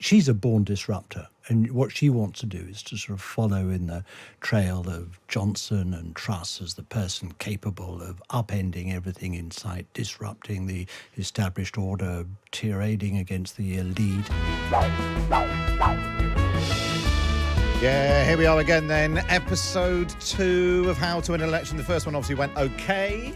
she's a born disruptor. And what she wants to do is to sort of follow in the trail of Johnson and Truss as the person capable of upending everything in sight, disrupting the established order, tirading against the elite. Yeah, here we are again then. Episode 2 of How to Win an Election. The first one obviously went okay.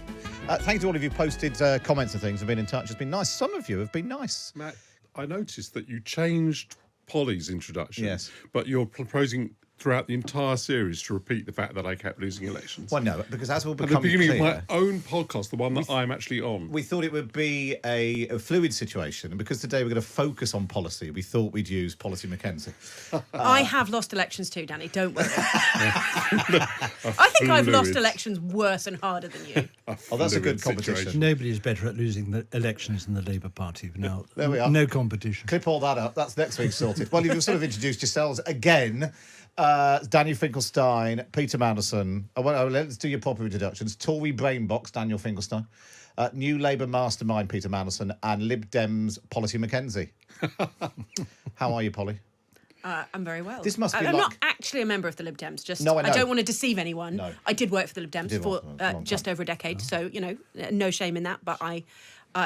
Thanks to all of you who posted comments and things and been in touch. It's been nice. Some of you have been nice. Matt, I noticed that you changed Polly's introduction, yes, but you're proposing throughout the entire series to repeat the fact that I kept losing elections. Well, no, because as will become at the beginning clear, of my own podcast, the one that I'm actually on. We thought it would be a fluid situation, and because today we're going to focus on policy, we thought we'd use Policy Mackenzie. I have lost elections too, Danny, don't worry. I think I've lost elections worse and harder than you. Oh, that's a good competition. Nobody is better at losing the elections than the Labour Party. Now, there we are. No competition. Clip all that up. That's next week sorted. Well, you've sort of introduced yourselves again. Daniel Finkelstein, Peter Mandelson. Let's do your proper introductions. Tory Brainbox, Daniel Finkelstein. New Labour Mastermind, Peter Mandelson. And Lib Dems, Policy Mackenzie. How are you, Polly? I'm very well. This must be I'm like... not actually a member of the Lib Dems. Just No, I know. I don't want to deceive anyone. No. I did work for the Lib Dems for just over a decade, so, no shame in that. But I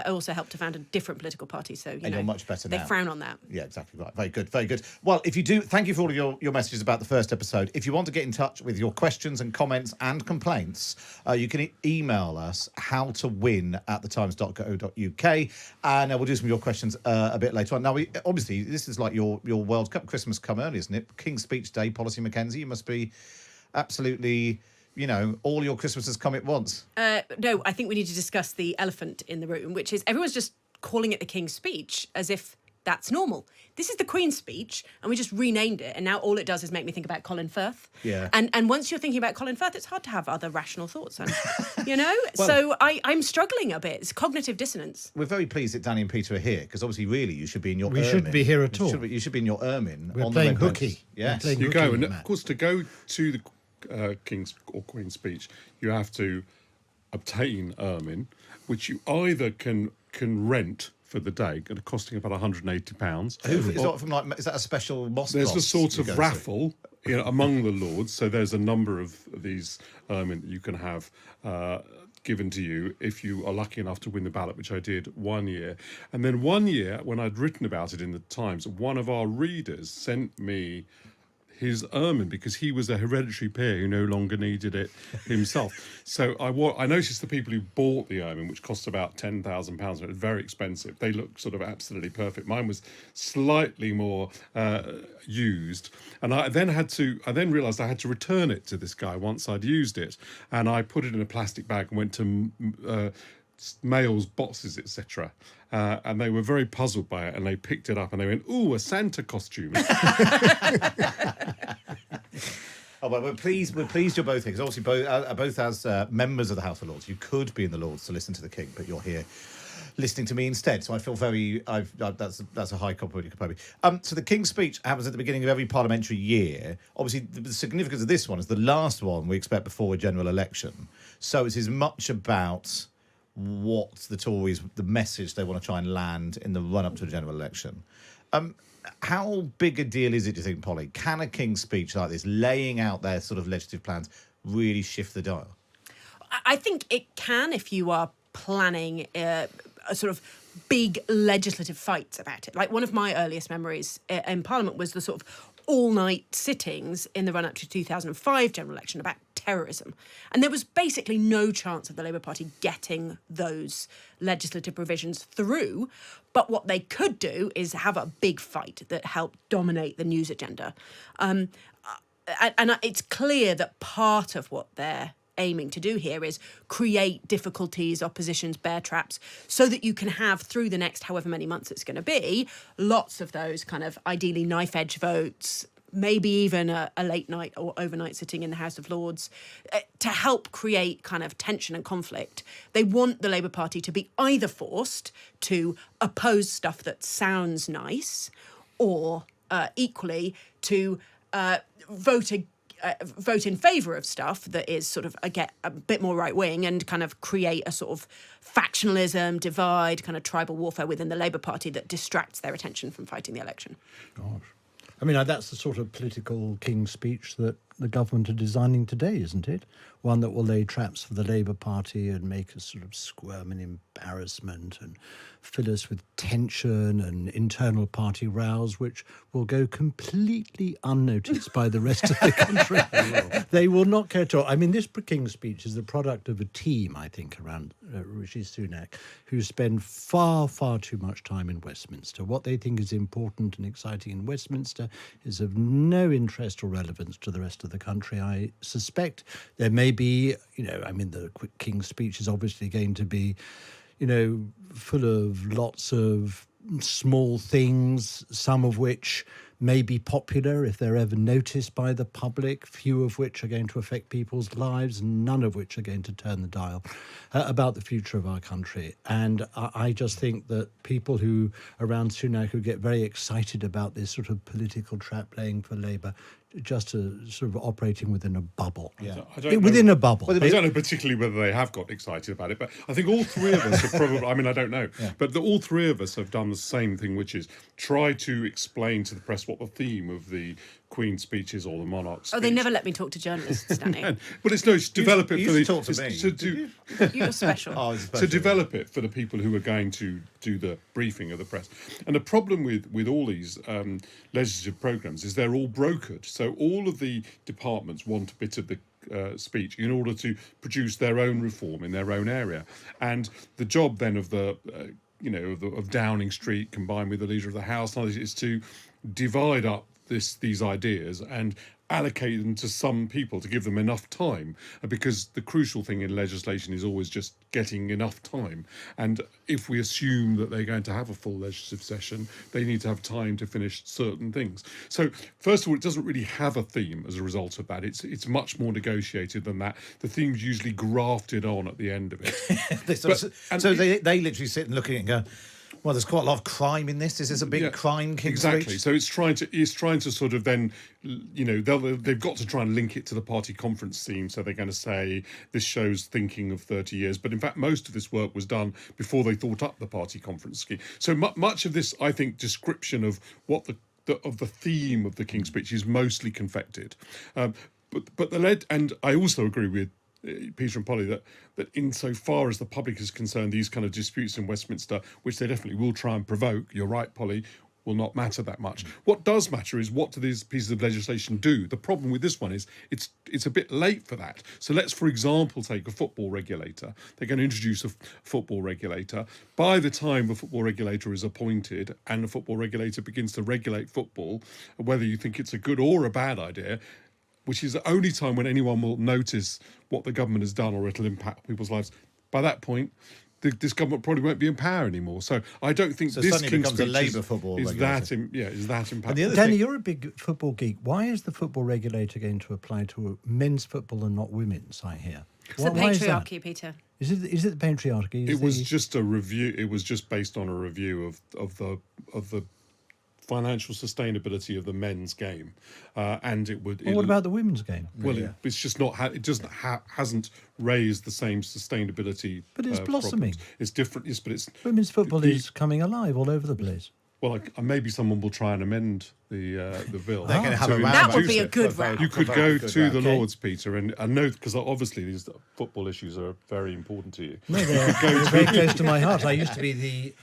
also helped to found a different political party, so, you're much better now. They frown on that. Yeah, exactly right. Very good, very good. Well, if you do, thank you for all of your messages about the first episode. If you want to get in touch with your questions and comments and complaints, you can email us howtowin@thetimes.co.uk, and we'll do some of your questions a bit later on. Now, obviously, this is like your World Cup. Christmas come early, isn't it? King's Speech Day, Policy Mackenzie. You must be absolutely... all your Christmases come at once. No, I think we need to discuss the elephant in the room, which is everyone's just calling it the King's Speech as if that's normal. This is the Queen's Speech, and we just renamed it, and now all it does is make me think about Colin Firth. Yeah. And once you're thinking about Colin Firth, it's hard to have other rational thoughts, so I'm struggling a bit. It's cognitive dissonance. We're very pleased that Danny and Peter are here, because obviously, really, you should be in your ermine. We shouldn't be here at all. You should be in your ermine. We're on playing the red hooky. bench. Yes. You go, and of course, to go to the King's or Queen's Speech, you have to obtain ermine, which you either can rent for the day, costing about £180. Is that a special mosque? There's a sort of raffle among the lords, so there's a number of these ermine that you can have given to you if you are lucky enough to win the ballot, which I did one year. And then one year, when I'd written about it in the Times, one of our readers sent me his ermine because he was a hereditary peer who no longer needed it himself. So I noticed the people who bought the ermine, which cost about £10,000, it was very expensive. They looked sort of absolutely perfect. Mine was slightly more used, and I then realised I had to return it to this guy once I'd used it, and I put it in a plastic bag and went to mails, boxes, etc. And they were very puzzled by it, and they picked it up and they went, "Ooh, a Santa costume." Oh, well, we're pleased you're both here, because obviously both as members of the House of Lords, you could be in the Lords to listen to the King, but you're here listening to me instead. So I feel that's a high compliment you could probably. So the King's Speech happens at the beginning of every parliamentary year. Obviously, the significance of this one is the last one we expect before a general election. So it's as much about what the Tories, the message they want to try and land in the run-up to a general election. How big a deal is it, do you think, Polly? Can a King's Speech like this, laying out their sort of legislative plans, really shift the dial? I think it can if you are planning a sort of big legislative fight about it. Like, one of my earliest memories in Parliament was the sort of all-night sittings in the run-up to 2005 general election about terrorism. And there was basically no chance of the Labour Party getting those legislative provisions through. But what they could do is have a big fight that helped dominate the news agenda. And it's clear that part of what they're aiming to do here is create difficulties, oppositions, bear traps, so that you can have, through the next however many months it's going to be, lots of those kind of ideally knife-edge votes, maybe even a late night or overnight sitting in the House of Lords, to help create kind of tension and conflict. They want the Labour Party to be either forced to oppose stuff that sounds nice, or equally to vote vote in favour of stuff that is sort of get a bit more right wing and kind of create a sort of factionalism, divide, kind of tribal warfare within the Labour Party that distracts their attention from fighting the election. Gosh. I mean, that's the sort of political King's speech that the government are designing today, isn't it? One that will lay traps for the Labour Party and make us sort of squirm in embarrassment and fill us with tension and internal party rows, which will go completely unnoticed by the rest of the country. They will not care at all. I mean, this King's speech is the product of a team, I think, around Rishi Sunak, who spend far, far too much time in Westminster. What they think is important and exciting in Westminster is of no interest or relevance to the rest of the country. I suspect there may be, the King's speech is obviously going to be, full of lots of small things, some of which may be popular if they're ever noticed by the public, few of which are going to affect people's lives, and none of which are going to turn the dial about the future of our country. And I just think that people who around Sunak who get very excited about this sort of political trap laying for Labour just sort of operating within a bubble. Yeah. Within a bubble. I don't know particularly whether they have got excited about it, but I think all three of us have probably, I don't know, but all three of us have done the same thing, which is try to explain to the press what the theme of the Queen's speech is or the monarch's speech. Oh, they never let me talk to journalists, Danny. But it's develop it you for the... used to talk to me. You're special. To develop it for the people who are going to do the briefing of the press. And the problem with all these legislative programmes is they're all brokered. So all of the departments want a bit of the speech in order to produce their own reform in their own area. And the job then of the... of Downing Street combined with the Leader of the House is to divide up these ideas and allocate them to some people to give them enough time, because the crucial thing in legislation is always just getting enough time. And if we assume that they're going to have a full legislative session, they need to have time to finish certain things. So first of all, it doesn't really have a theme as a result of that. It's much more negotiated than that. The theme's usually grafted on at the end of it. They literally sit and look at it and go, well, there's quite a lot of crime in this. Is this a big crime King's Exactly. speech? So it's trying to sort of then, they've got to try and link it to the party conference theme. So they're going to say this show's thinking of 30 years. But in fact, most of this work was done before they thought up the party conference scheme. So much of this, I think, description of what of the theme of the King's speech is mostly confected. But and I also agree with Peter and Polly that insofar as the public is concerned, these kind of disputes in Westminster, which they definitely will try and provoke, you're right, Polly, will not matter that much. What does matter is what do these pieces of legislation do? The problem with this one is it's a bit late for that. So let's, for example, take a football regulator. They're going to introduce a football regulator. By the time the football regulator is appointed and the football regulator begins to regulate football, whether you think it's a good or a bad idea, which is the only time when anyone will notice what the government has done or it'll impact people's lives. By that point, this government probably won't be in power anymore. So I don't think this suddenly King's becomes a speech Labour football is that impactful. Danny, you're a big football geek. Why is the football regulator going to apply to men's football and not women's, I hear? It's the patriarchy, Peter. Is it the patriarchy? It was just a review. It was just based on a review of the financial sustainability of the men's game, and it would. What about the women's game? Well, it's just not. It doesn't hasn't raised the same sustainability. But it's blossoming. Problems. It's different. Yes, but it's women's football is coming alive all over the place. Well, maybe someone will try and amend the bill. They're going to have a round. That would be a good round. You could go to the Lords, Peter, and I know because obviously these football issues are very important to you. No, they're very close to my heart. I used to be the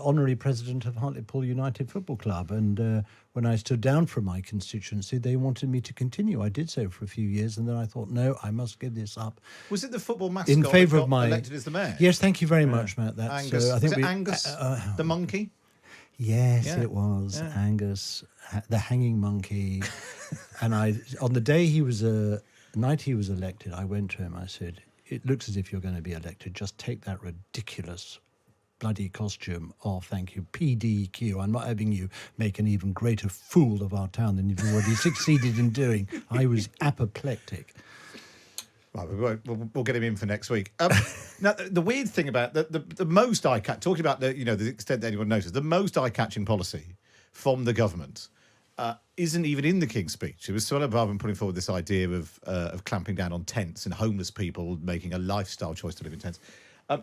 honorary president of Hartlepool United Football Club, and when I stood down from my constituency, they wanted me to continue. I did so for a few years, and then I thought, no, I must give this up. Was it the football mascot in favour that of got elected as the mayor? Yes, thank you very much, Matt. That's Angus. I think was it Angus the monkey? Yes, it was Angus, the hanging monkey. And on the day night he was elected, I went to him. I said, "It looks as if you're going to be elected. Just take that ridiculous bloody costume off. Thank you. PDQ. I'm not having you make an even greater fool of our town than you've already succeeded in doing." I was apoplectic. Right, we'll get him in for next week. Now, the weird thing about the most eye-catching, talking about the extent that anyone noticed, the most eye-catching policy from the government isn't even in the King's speech. It was Suella Braverman putting forward this idea of clamping down on tents and homeless people making a lifestyle choice to live in tents.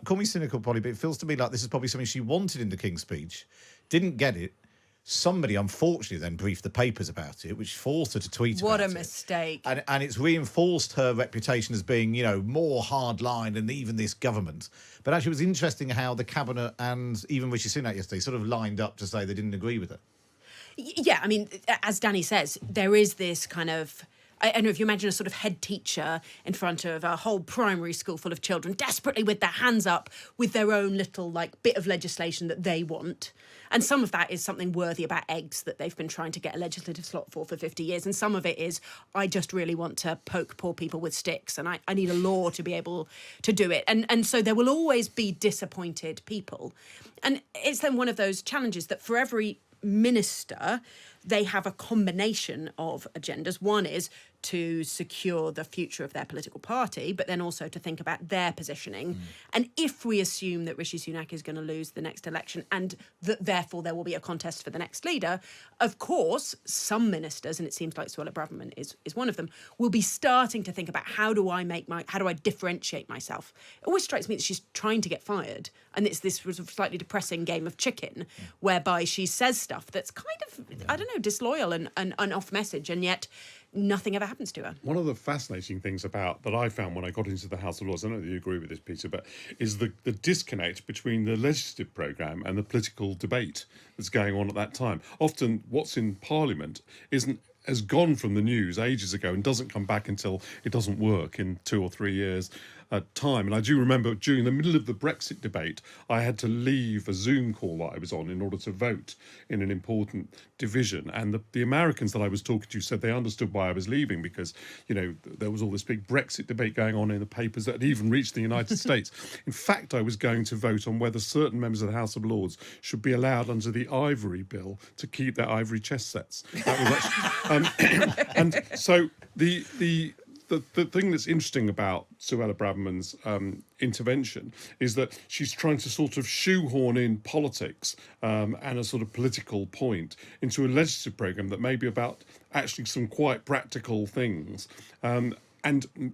Call me cynical, Polly, but it feels to me like this is probably something she wanted in the King's speech, didn't get it. Somebody, unfortunately, then briefed the papers about it, which forced her to tweet about it. What a mistake. And it's reinforced her reputation as being, more hardline than even this government. But actually, it was interesting how the Cabinet and even Rishi Sunak yesterday sort of lined up to say they didn't agree with it. Yeah, I mean, as Danny says, there is this kind of... I don't know if you imagine a sort of head teacher in front of a whole primary school full of children, desperately with their hands up with their own little bit of legislation that they want. And some of that is something worthy about eggs that they've been trying to get a legislative slot for 50 years. And some of it is, I just really want to poke poor people with sticks and I need a law to be able to do it. And so there will always be disappointed people. And it's then one of those challenges that for every minister, they have a combination of agendas. One is to secure the future of their political party, but then also to think about their positioning. And if we assume that Rishi Sunak is going to lose the next election and that therefore there will be a contest for the next leader, of course, some ministers, and it seems like Suella Braverman is one of them, will be starting to think about how do I differentiate myself? It always strikes me that she's trying to get fired, and it's this sort of slightly depressing game of chicken whereby she says stuff that's kind of, disloyal and off message, and yet nothing ever happens to her. One of the fascinating things that I found when I got into the House of Lords, I don't know if you agree with this, Peter, but is the disconnect between the legislative programme and the political debate that's going on at that time. Often what's in Parliament has gone from the news ages ago and doesn't come back until it doesn't work in 2 or 3 years time. And I do remember during the middle of the Brexit debate, I had to leave a Zoom call that I was on in order to vote in an important division. And the Americans that I was talking to said they understood why I was leaving because, there was all this big Brexit debate going on in the papers that had even reached the United States. In fact, I was going to vote on whether certain members of the House of Lords should be allowed under the Ivory Bill to keep their ivory chess sets. That was actually, and so the thing that's interesting about Suella Braverman's intervention is that she's trying to sort of shoehorn in politics and a sort of political point into a legislative programme that may be about actually some quite practical things. And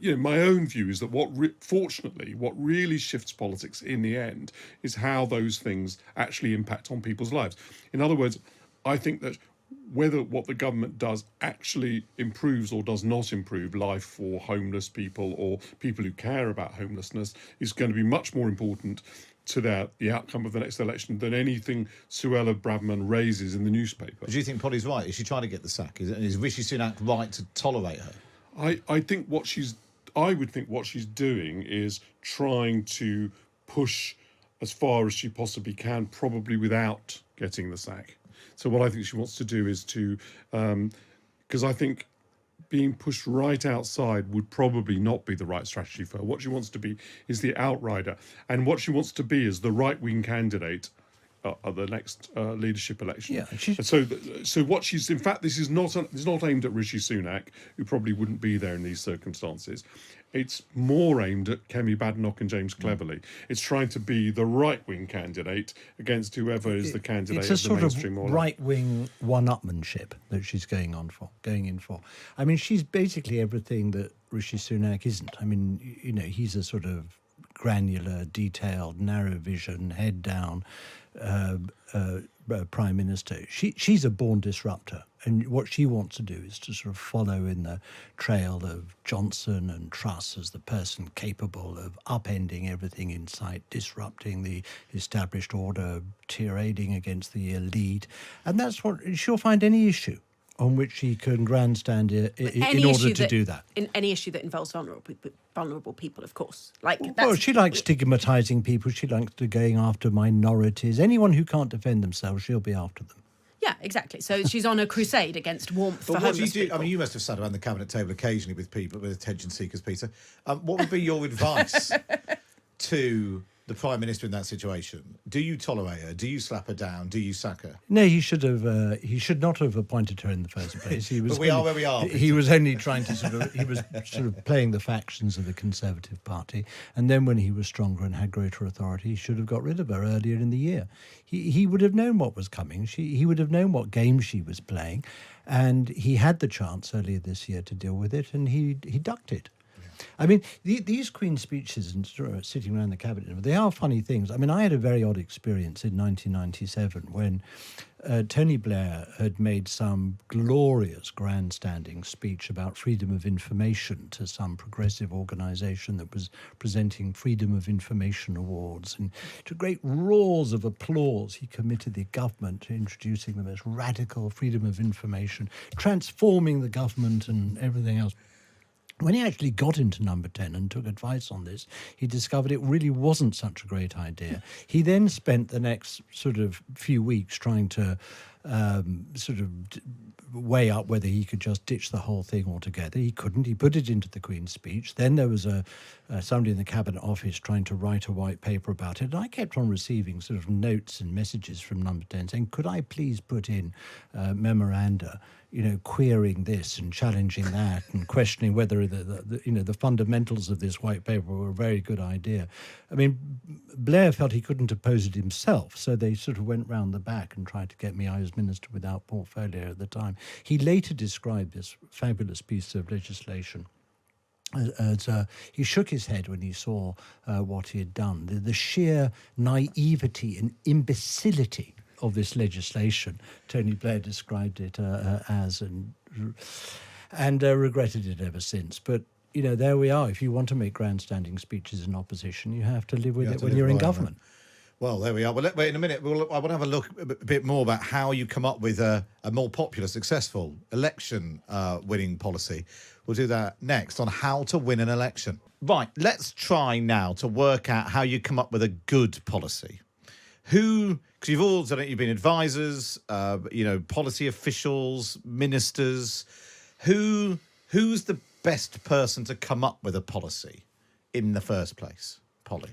my own view is that fortunately, what really shifts politics in the end is how those things actually impact on people's lives. In other words, I think that whether what the government does actually improves or does not improve life for homeless people or people who care about homelessness is going to be much more important to the outcome of the next election than anything Suella Braverman raises in the newspaper. Do you think Polly's right? Is she trying to get the sack? Is Rishi Sunak right to tolerate her? I would think what she's doing is trying to push as far as she possibly can, probably without getting the sack. So what I think she wants to do is to, because I think being pushed right outside would probably not be the right strategy for her. What she wants to be is the outrider, and what she wants to be is the right-wing candidate at the next leadership election. Yeah, so what she's, in fact, this is not aimed at Rishi Sunak, who probably wouldn't be there in these circumstances. It's more aimed at Kemi Badenoch and James Cleverly. It's trying to be the right-wing candidate against whoever is the candidate of the mainstream. It's a sort of right-wing one-upmanship that she's going in for. I mean, she's basically everything that Rishi Sunak isn't. I mean, he's a sort of granular, detailed, narrow vision, head down prime minister. She's a born disruptor, and what she wants to do is to sort of follow in the trail of Johnson and Truss as the person capable of upending everything in sight, disrupting the established order, tirading against the elite, and that's what she'll find any issue on which she can grandstand in order to do that. In any issue that involves vulnerable people, of course. Well, she likes stigmatising people. She likes going after minorities. Anyone who can't defend themselves, she'll be after them. Yeah, exactly. So she's on a crusade against warmth for homeless people. I mean, you must have sat around the cabinet table occasionally with people, with attention seekers, Peter. What would be your advice to the Prime Minister in that situation, do you tolerate her? Do you slap her down? Do you sack her? No, he should have. He should not have appointed her in the first place. He was. But we are where we are. He was only trying to sort of. He was sort of playing the factions of the Conservative Party, and then when he was stronger and had greater authority, he should have got rid of her earlier in the year. He would have known what was coming. He would have known what game she was playing, and he had the chance earlier this year to deal with it, and he ducked it. I mean, these Queen's speeches and sitting around the cabinet, they are funny things. I mean, I had a very odd experience in 1997 when Tony Blair had made some glorious grandstanding speech about freedom of information to some progressive organisation that was presenting Freedom of Information Awards. And to great roars of applause, he committed the government to introducing the most radical freedom of information, transforming the government and everything else. When he actually got into Number 10 and took advice on this, he discovered it really wasn't such a great idea. He then spent the next sort of few weeks trying to weigh up whether he could just ditch the whole thing altogether. He couldn't. He put it into the Queen's speech. Then there was somebody in the Cabinet Office trying to write a white paper about it. And I kept on receiving sort of notes and messages from Number 10 saying, could I please put in memoranda, querying this and challenging that and questioning whether the fundamentals of this white paper were a very good idea. I mean, Blair felt he couldn't oppose it himself, so they sort of went round the back and tried to get me. I was Minister without portfolio at the time. He later described this fabulous piece of legislation as he shook his head when he saw what he had done. The sheer naivety and imbecility of this legislation, Tony Blair described it as, and regretted it ever since. But there we are. If you want to make grandstanding speeches in opposition, you have to live with it when you're in government. Well, there we are. Well, wait in a minute. I want to have a look a bit more about how you come up with a more popular, successful election winning policy. We'll do that next on how to win an election. Right, let's try now to work out how you come up with a good policy. Because you've all done it, you've been advisors, policy officials, ministers. Who's the best person to come up with a policy in the first place, Polly?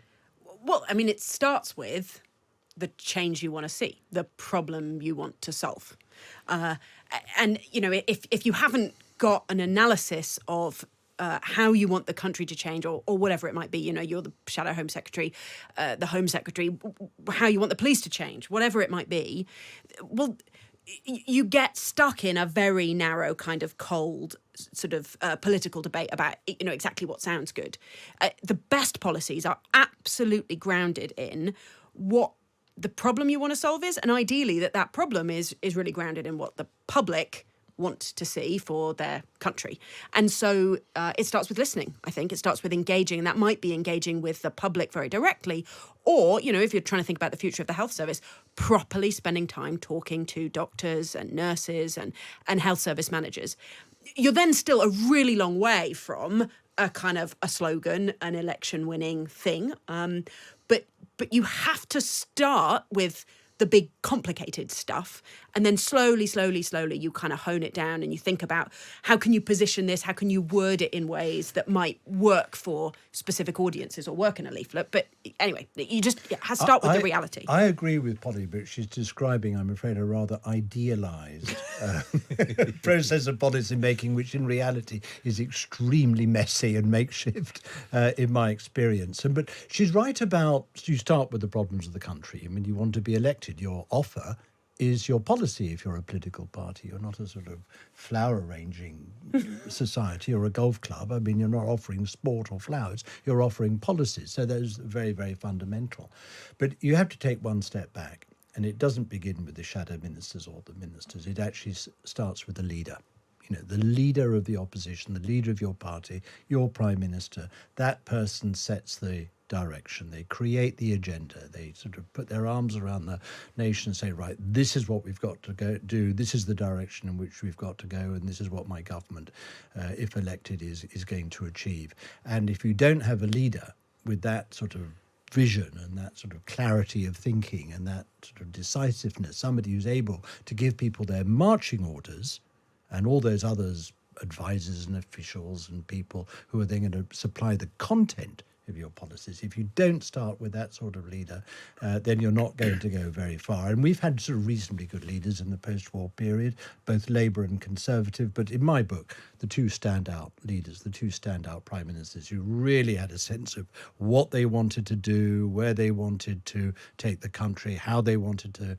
Well, I mean, it starts with the change you want to see, the problem you want to solve. If you haven't got an analysis of how you want the country to change or whatever it might be, you're the Shadow Home Secretary, the Home Secretary, how you want the police to change, whatever it might be, well, you get stuck in a very narrow kind of cold sort of political debate about, exactly what sounds good. The best policies are absolutely grounded in what the problem you want to solve is, and ideally that problem is really grounded in what the public want to see for their country. And so it starts with listening, I think. It starts with engaging, and that might be engaging with the public very directly, or, if you're trying to think about the future of the health service, properly spending time talking to doctors and nurses and health service managers. You're then still a really long way from a kind of a slogan, an election-winning thing. But you have to start with the big complicated stuff, and then slowly you kind of hone it down and you think about how can you position this, how can you word it in ways that might work for specific audiences or work in a leaflet. But anyway, you just start with the reality. I agree with Polly, but she's describing, I'm afraid, a rather idealised process of policy making, which in reality is extremely messy and makeshift in my experience. But she's right about, you start with the problems of the country. I mean, you want to be elected. Your offer is your policy if you're a political party. You're not a sort of flower arranging society or a golf club. I mean, you're not offering sport or flowers. You're offering policies. So those are very, very fundamental. But you have to take one step back. And it doesn't begin with the shadow ministers or the ministers. It actually starts with the leader. The leader of the opposition, the leader of your party, your prime minister. That person sets the direction. They create the agenda. They sort of put their arms around the nation and say, right, this is what we've got to go do. This is the direction in which we've got to go. And this is what my government, if elected, is going to achieve. And if you don't have a leader with that sort of vision and that sort of clarity of thinking and that sort of decisiveness, somebody who's able to give people their marching orders and all those others, advisors and officials and people who are then going to supply the content of your policies. If you don't start with that sort of leader, then you're not going to go very far. And we've had sort of reasonably good leaders in the post-war period, both Labour and Conservative. But in my book, the two standout leaders, the two standout prime ministers who really had a sense of what they wanted to do, where they wanted to take the country, how they wanted to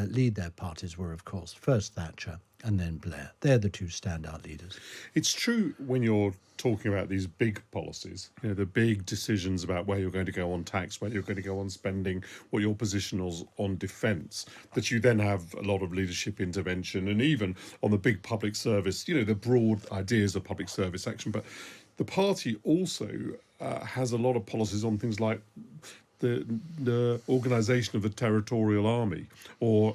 lead their parties were, of course, first Thatcher and then Blair. They're the two standout leaders. It's true when you're talking about these big policies, the big decisions about where you're going to go on tax, where you're going to go on spending, what your position is on defence, that you then have a lot of leadership intervention, and even on the big public service, the broad ideas of public service action. But the party also has a lot of policies on things like the organisation of the territorial army, or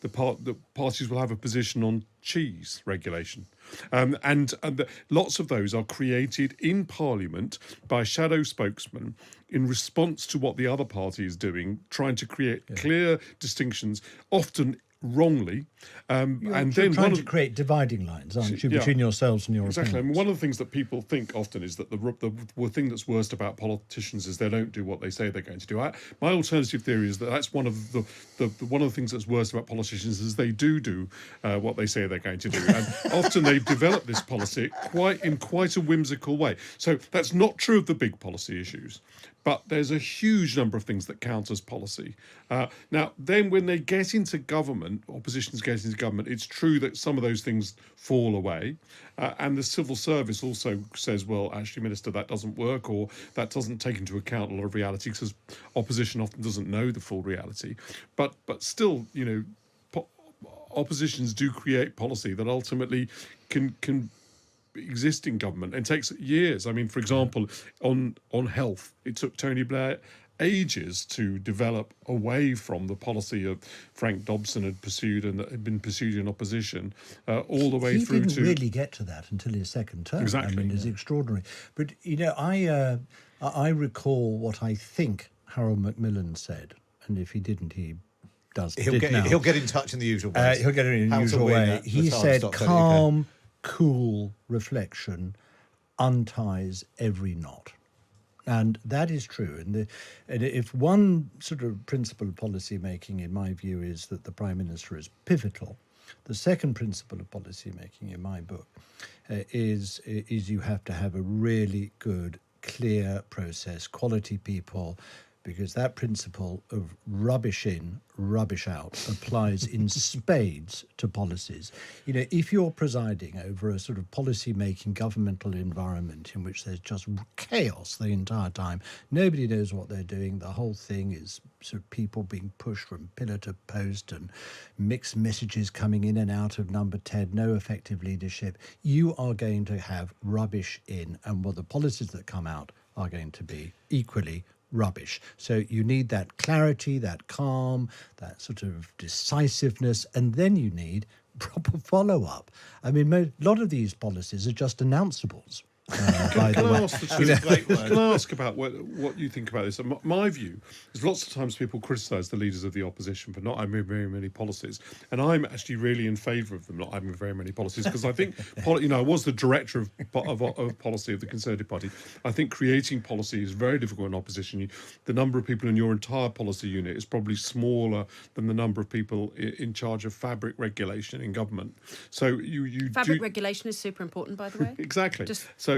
the parties will have a position on cheese regulation. Lots of those are created in Parliament by shadow spokesmen in response to what the other party is doing, trying to create clear distinctions, often wrongly. And then trying to create dividing lines, aren't you, between yourselves and your Exactly. opponents? I mean, one of the things that people think often is that the thing that's worst about politicians is they don't do what they say they're going to do. My alternative theory is that that's one of the one of the things that's worst about politicians is they do what they say they're going to do, and often they've developed this policy in quite a whimsical way. So that's not true of the big policy issues, but there's a huge number of things that count as policy. Now, then when they get into government, oppositions get into government, it's true that some of those things fall away. And the civil service also says, well, actually, Minister, that doesn't work, or that doesn't take into account a lot of reality, because opposition often doesn't know the full reality. But still, oppositions do create policy that ultimately can exist in government, and takes years. I mean, for example, on health, it took Tony Blair ages to develop away from the policy of Frank Dobson had pursued and that had been pursued in opposition, all the way through to... He didn't really get to that until his second term. Exactly. I mean, it's extraordinary. But, I recall what I think Harold Macmillan said, and if he didn't, he He'll get in touch in the usual way. He'll get it in the usual way. He said, calm, cool reflection unties every knot. And that is true. And if one sort of principle of policy making, in my view, is that the Prime Minister is pivotal, the second principle of policy making in my book is you have to have a really good, clear process, quality people, because that principle of rubbish in, rubbish out applies in spades to policies. If you're presiding over a sort of policy-making governmental environment in which there's just chaos the entire time, nobody knows what they're doing, the whole thing is sort of people being pushed from pillar to post and mixed messages coming in and out of number 10, no effective leadership, you are going to have rubbish in, and the policies that come out are going to be equally rubbish. So you need that clarity, that calm, that sort of decisiveness, and then you need proper follow-up. I mean, a lot of these policies are just announceables. By the way, Can I ask about what you think about this? My view is lots of times people criticise the leaders of the opposition for not having very many policies, and I'm actually really in favour of them not having very many policies, because I think, I was the director of policy of the Conservative Party. I think creating policy is very difficult in opposition. The number of people in your entire policy unit is probably smaller than the number of people in charge of fabric regulation in government. So fabric regulation is super important, by the way. Exactly.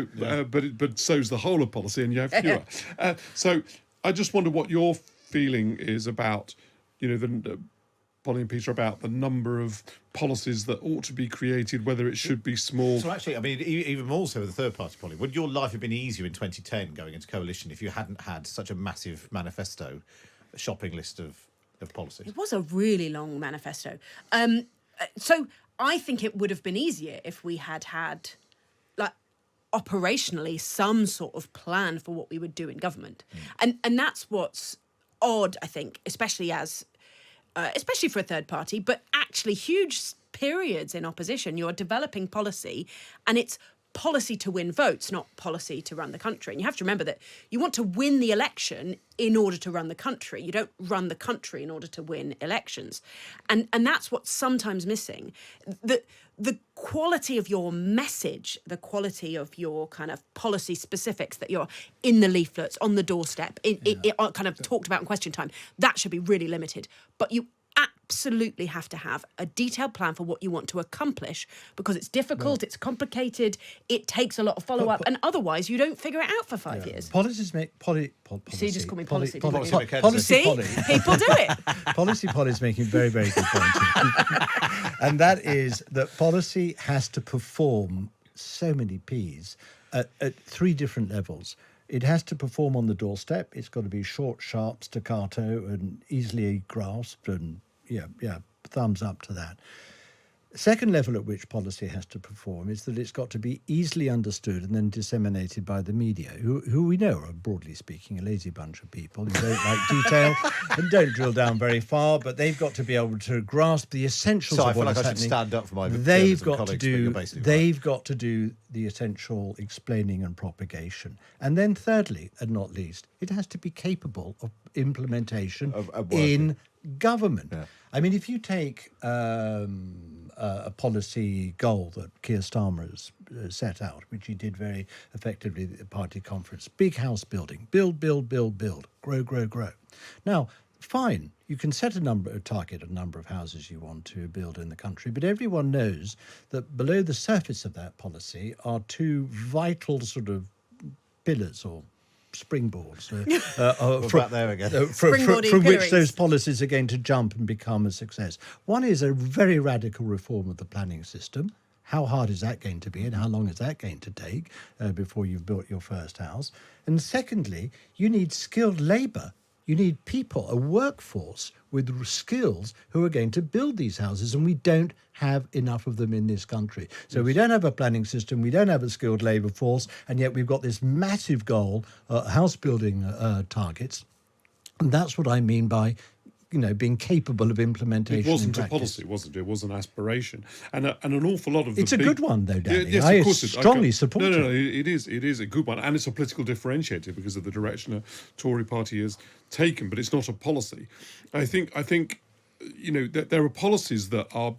But so's the whole of policy, and you have fewer. So I just wonder what your feeling is about, Polly and Peter, about the number of policies that ought to be created, whether it should be small. So actually, I mean, even more so with the third party, Polly, would your life have been easier in 2010 going into coalition if you hadn't had such a massive manifesto, a shopping list of policies? It was a really long manifesto. So I think it would have been easier if we had operationally some sort of plan for what we would do in government. And that's what's odd, I think, especially for a third party, but actually huge periods in opposition, you're developing policy and it's policy to win votes, not policy to run the country. And you have to remember that you want to win the election in order to run the country. You don't run the country in order to win elections. And that's what's sometimes missing. The quality of your message, the quality of your kind of policy specifics that you're in the leaflets, on the doorstep, kind of talked about in question time, that should be really limited. But you absolutely have to have a detailed plan for what you want to accomplish, because it's difficult, it's complicated, it takes a lot of follow-up, and otherwise you don't figure it out for 5 years. Policies make policy. So you just call me policy. Policy. See? People do it. Policy is making very, very good points. And that is that policy has to perform so many Ps at 3 different levels. It has to perform on the doorstep. It's got to be short, sharp, staccato, and easily grasped, and thumbs up to that. Second level at which policy has to perform is that it's got to be easily understood and then disseminated by the media, who we know are, broadly speaking, a lazy bunch of people who don't like detail and don't drill down very far, but they've got to be able to grasp the essentials of what is happening. I feel like I should stand up for my They've got colleagues, to do. They've right. got to do the essential explaining and propagation, and then thirdly, and not least, it has to be capable of implementation in government. Yeah. I mean, if you take a policy goal that Keir Starmer has set out, which he did very effectively at the party conference, big house building, build, grow, grow, grow. Now, fine, you can set a number of houses you want to build in the country, but everyone knows that below the surface of that policy are 2 vital sort of pillars or springboards from which those policies are going to jump and become a success. One is a very radical reform of the planning system. How hard is that going to be, and how long is that going to take before you've built your first house? And secondly, you need skilled labour. You need people, a workforce with skills who are going to build these houses, and we don't have enough of them in this country. So we don't have a planning system, we don't have a skilled labour force, and yet we've got this massive goal, house building targets. And that's what I mean by being capable of implementation. It wasn't in a policy, wasn't it? It was an aspiration, and an awful lot of it's a good one, though, Danny. Yes, I of course strongly support it. No, it is a good one, and it's a political differentiator because of the direction the Tory party has taken. But it's not a policy. I think that there are policies that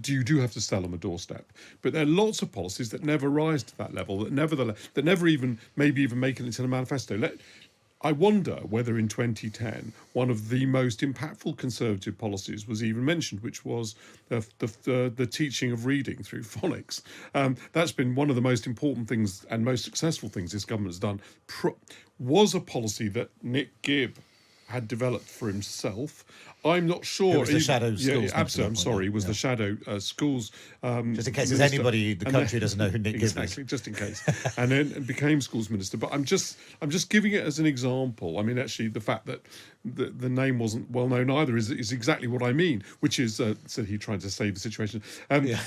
you do have to sell on the doorstep, but there are lots of policies that never rise to that level, that never even make it into the manifesto. I wonder whether in 2010 one of the most impactful Conservative policies was even mentioned, which was the teaching of reading through phonics. That's been one of the most important things and most successful things this government has done. Was a policy that Nick Gibb had developed for himself. I'm not sure. It was the shadow schools. Yeah, absolutely. I'm sorry. It was the shadow schools. Just in case there's anybody in the country doesn't know who Nick Gibb is. Exactly, just in case. And then became schools minister. But I'm just giving it as an example. I mean, actually, the fact that the name wasn't well known either is exactly what I mean. Which is, said he tried to save the situation. The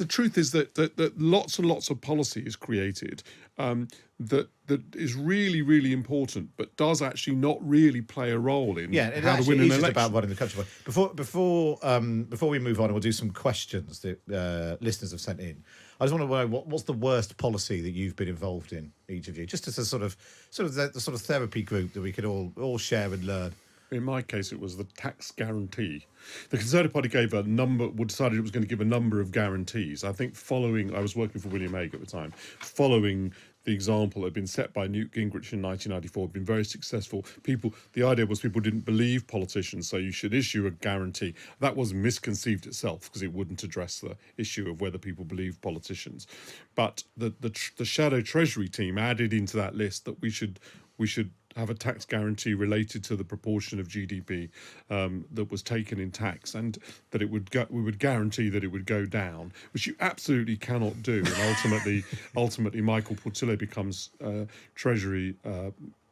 truth is that lots and lots of policy is created that is really, really important, but does actually not really play a role in how to win an election. About running the country. Before we move on, and we'll do some questions that listeners have sent in. I just want to know what's the worst policy that you've been involved in, each of you, just as a sort of therapy group that we could all share and learn. In my case, it was the tax guarantee. The Conservative Party decided it was going to give a number of guarantees. I think I was working for William Hague at the time, following the example that had been set by Newt Gingrich in 1994, had been very successful. The idea was people didn't believe politicians, so you should issue a guarantee. That was misconceived itself because it wouldn't address the issue of whether people believe politicians. But the shadow Treasury team added into that list that we should have a tax guarantee related to the proportion of GDP that was taken in tax, and that we would guarantee that it would go down, which you absolutely cannot do. And ultimately, Michael Portillo becomes Treasury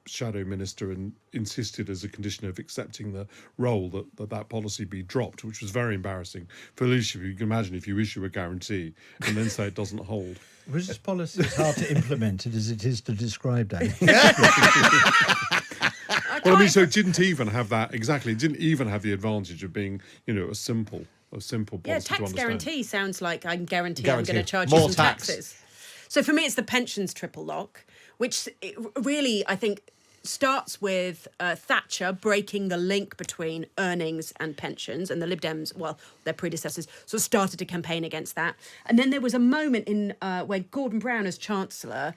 shadow minister and insisted as a condition of accepting the role that policy be dropped, which was very embarrassing for leadership. You can imagine if you issue a guarantee and then say it doesn't hold. Was this policy as hard to implement it as it is to describe, Danny? Well, I mean, so it didn't even have that exactly. It didn't even have the advantage of being, a simple a simple Yeah, policy to tax understand. guarantee sounds like I'm going to Guarantee. charge More you some tax. taxes. So for me, it's the pensions triple lock, which really, I think, starts with Thatcher breaking the link between earnings and pensions, and the Lib Dems, well, their predecessors, sort of started to campaign against that. And then there was a moment in when Gordon Brown, as Chancellor,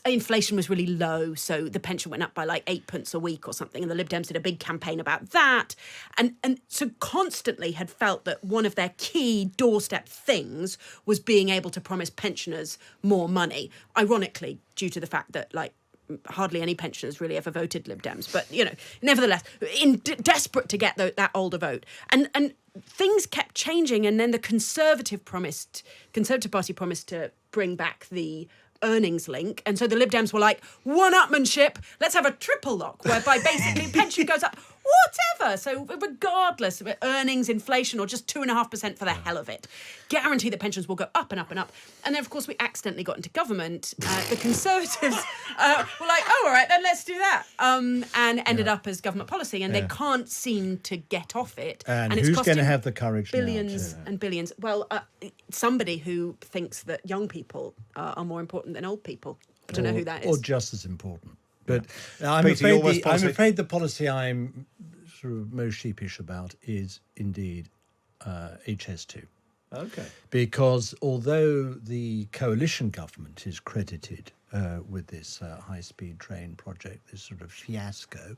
inflation was really low, so the pension went up by like 8p a week or something, and the Lib Dems did a big campaign about that, and so constantly had felt that one of their key doorstep things was being able to promise pensioners more money, ironically due to the fact that like hardly any pensioners really ever voted Lib Dems, but nevertheless, desperate to get that older vote, and things kept changing, and then the Conservative Party promised to bring back the earnings link, and so the Lib Dems were like, one-upmanship, let's have a triple lock whereby basically pension goes up whatever, so regardless of earnings, inflation, or just 2.5% for the hell of it, guarantee that pensions will go up and up and up. And then of course we accidentally got into government. The Conservatives were like, oh, all right, then let's do that, and ended up as government policy, and they can't seem to get off it, And it's who's going to costing have the courage billions now to... and billions. Well, somebody who thinks that young people are more important than old people. I don't know who that is. Or just as important. But I'm Peter, your worst I'm policy? afraid the policy I'm sort of most sheepish about is indeed HS2. Okay. Because although the coalition government is credited with this high-speed train project, this sort of fiasco,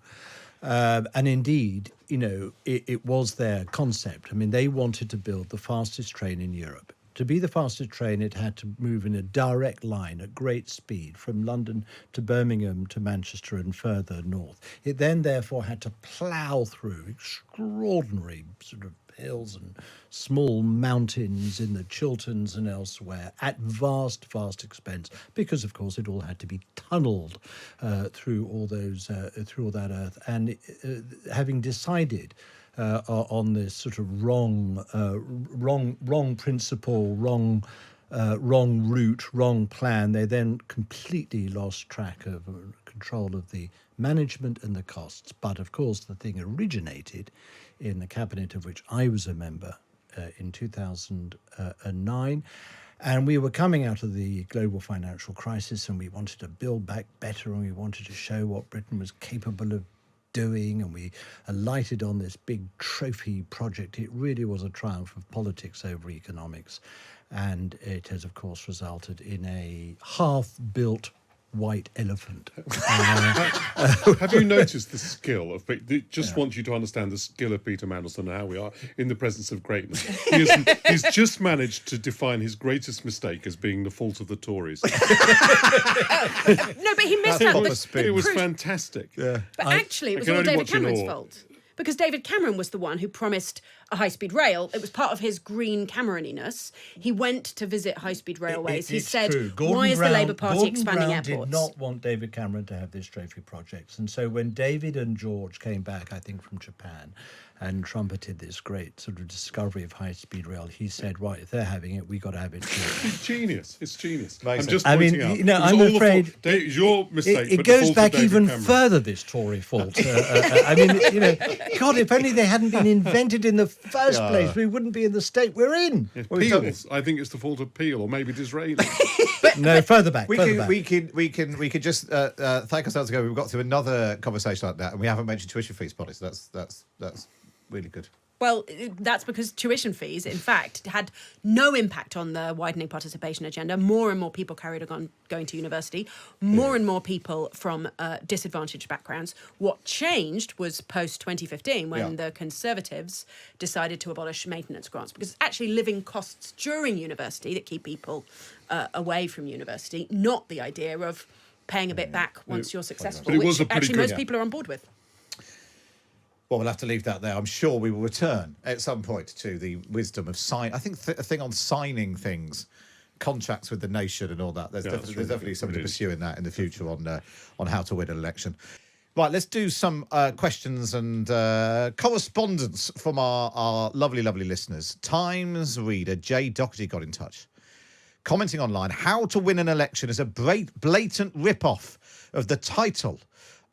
and indeed, it was their concept. I mean, they wanted to build the fastest train in Europe. To be the fastest train, it had to move in a direct line at great speed from London to Birmingham to Manchester and further north. It then, therefore, had to plough through extraordinary sort of hills and small mountains in the Chilterns and elsewhere at vast, vast expense, because, of course, it all had to be tunnelled through all that earth. And having decided on this sort of wrong principle, wrong route, wrong plan, they then completely lost track of control of the management and the costs. But of course, the thing originated in the cabinet of which I was a member in 2009. And we were coming out of the global financial crisis, and we wanted to build back better, and we wanted to show what Britain was capable of doing, and we alighted on this big trophy project. It really was a triumph of politics over economics, and it has, of course, resulted in a half-built white elephant. Have you noticed the skill of Peter? Just want you to understand the skill of Peter Mandelson and how we are in the presence of greatness. He's just managed to define his greatest mistake as being the fault of the Tories. No, but he missed out. It was fantastic. But actually, it was can all only David watch in Cameron's awe. fault. Because David Cameron was the one who promised a high-speed rail. It was part of his green Cameroniness. He went to visit high-speed railways. He It's said, true. why is the Labour Party Gordon expanding Brown airports? did not want David Cameron to have this trophy projects. And so when David and George came back, I think, from Japan and trumpeted this great sort of discovery of high-speed rail, he said, right, if they're having it, we got to have it too. It's genius. It's genius. Amazing. I'm just I mean, pointing out. I'm afraid your mistake. it but the goes fault of back David even Cameron. further, this Tory fault. I mean, God, if only they hadn't been invented in the first place, we wouldn't be in the state we're in. Yeah, Peel's. I think it's the fault of Peel, or maybe Disraeli. No, further back. We further can back. just thank ourselves ago. We've got through another conversation like that, and we haven't mentioned tuition fees, Polly. So that's really good. Well, that's because tuition fees, in fact, had no impact on the widening participation agenda. More and more people carried on going to university, more and more people from disadvantaged backgrounds. What changed was post-2015 when the Conservatives decided to abolish maintenance grants, because it's actually living costs during university that keep people away from university, not the idea of paying a bit back once you're successful, But it was which a pretty actually good- most people are on board with. Well, we'll have to leave that there. I'm sure we will return at some point to the wisdom of sign. I think a thing on signing things, contracts with the nation, and all that. There's definitely something to pursue in that in the future on how to win an election. Right, let's do some questions and correspondence from our lovely, lovely listeners. Times reader Jay Doherty got in touch, commenting online: "How to win an election is a blatant rip-off of the title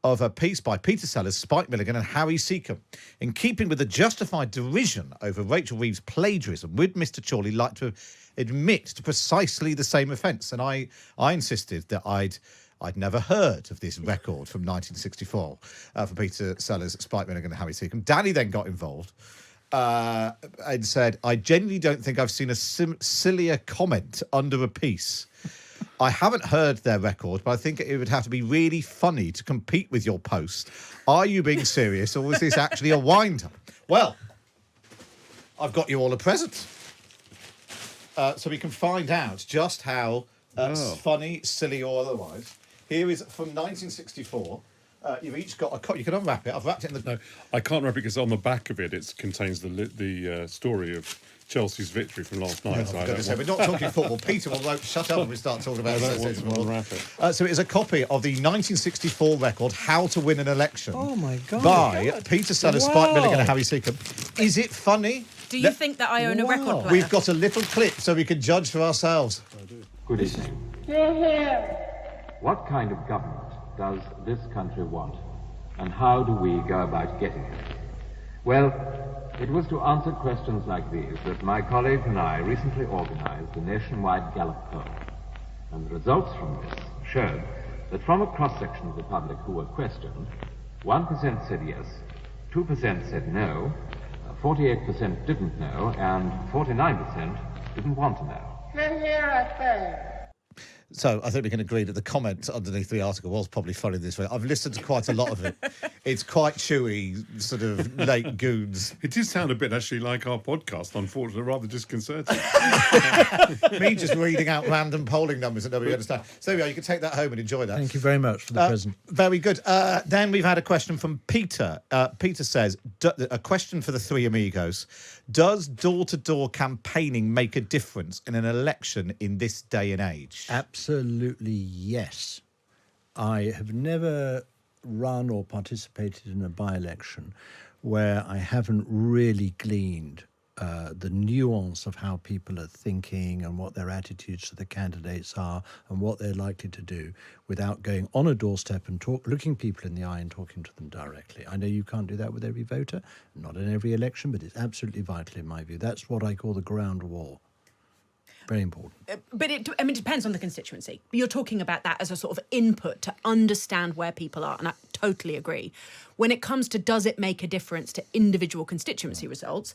of a piece by Peter Sellers, Spike Milligan and Harry Seacombe. In keeping with the justified derision over Rachel Reeves' plagiarism, would Mr. Chorley like to admit to precisely the same offence? And I insisted that I'd never heard of this record from 1964 for Peter Sellers, Spike Milligan and Harry Seacombe. Danny then got involved and said, I genuinely don't think I've seen a sillier comment under a piece. I haven't heard their record, but I think it would have to be really funny to compete with your post. Are you being serious, or is this actually a wind-up? Well, I've got you all a present. So we can find out just how funny, silly, or otherwise. Here is from 1964. You've each got a copy. You can unwrap it. I've wrapped it in the... No, I can't wrap it because on the back of it, it contains the story of Chelsea's victory from last night. We're not talking football. Peter will shut up when we start talking about unwrap it. So it is a copy of the 1964 record, How to Win an Election. Oh, my God. By Peter Sellers, Spike Milligan and Harry Seacombe. Is it funny? Do you think that I own a record player? We've got a little clip so we can judge for ourselves. Good evening. What kind of government does this country want, and how do we go about getting it? Well, it was to answer questions like these that my colleague and I recently organized a nationwide Gallup poll. And the results from this showed that from a cross-section of the public who were questioned, 1% said yes, 2% said no, 48% didn't know, and 49% didn't want to know. So I think we can agree that the comment underneath the article was probably funny this way. I've listened to quite a lot of it. It's quite chewy, sort of late goons. It did sound a bit actually like our podcast, unfortunately, rather disconcerting. Me just reading out random polling numbers that nobody understands. So there we are, you can take that home and enjoy that. Thank you very much for the present. Very good. Then we've had a question from Peter. Peter says, a question for the three amigos. Does door-to-door campaigning make a difference in an election in this day and age? Absolutely, yes. I have never run or participated in a by-election where I haven't really gleaned the nuance of how people are thinking and what their attitudes to the candidates are and what they're likely to do without going on a doorstep and looking people in the eye and talking to them directly. I know you can't do that with every voter, not in every election, but it's absolutely vital in my view. That's what I call the ground war. Very important. But it depends on the constituency. You're talking about that as a sort of input to understand where people are, and I totally agree. When it comes to does it make a difference to individual constituency results,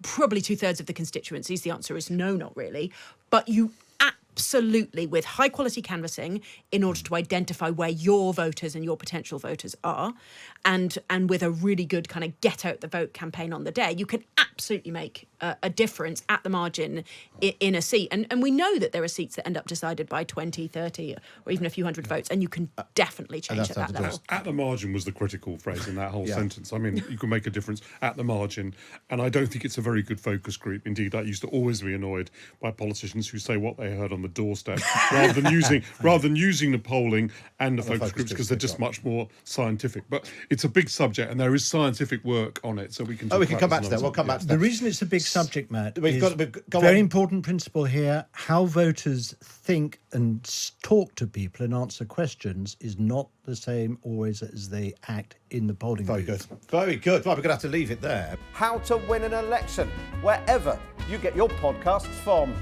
probably 2/3 of the constituencies, the answer is no, not really. But you absolutely, with high quality canvassing, in order to identify where your voters and your potential voters are, and with a really good kind of get out the vote campaign on the day, you can absolutely make a difference at the margin in a seat. And we know that there are seats that end up decided by 20, 30, or even a few hundred votes, and you can definitely change at that level. At the margin was the critical phrase in that whole sentence. I mean, you can make a difference at the margin, and I don't think it's a very good focus group. Indeed, I used to always be annoyed by politicians who say what they heard on the doorstep rather than using the polling and the focus groups, because they're just much more scientific. But it's a big subject, and there is scientific work on it, so we can. We can come back to that. We'll come back to that. The reason it's a big subject, Matt, We've is got very important principle here. How voters think and talk to people and answer questions is not the same always as they act in the polling booth. Very good. Very good. Right, we're going to have to leave it there. How to Win an Election, wherever you get your podcasts from.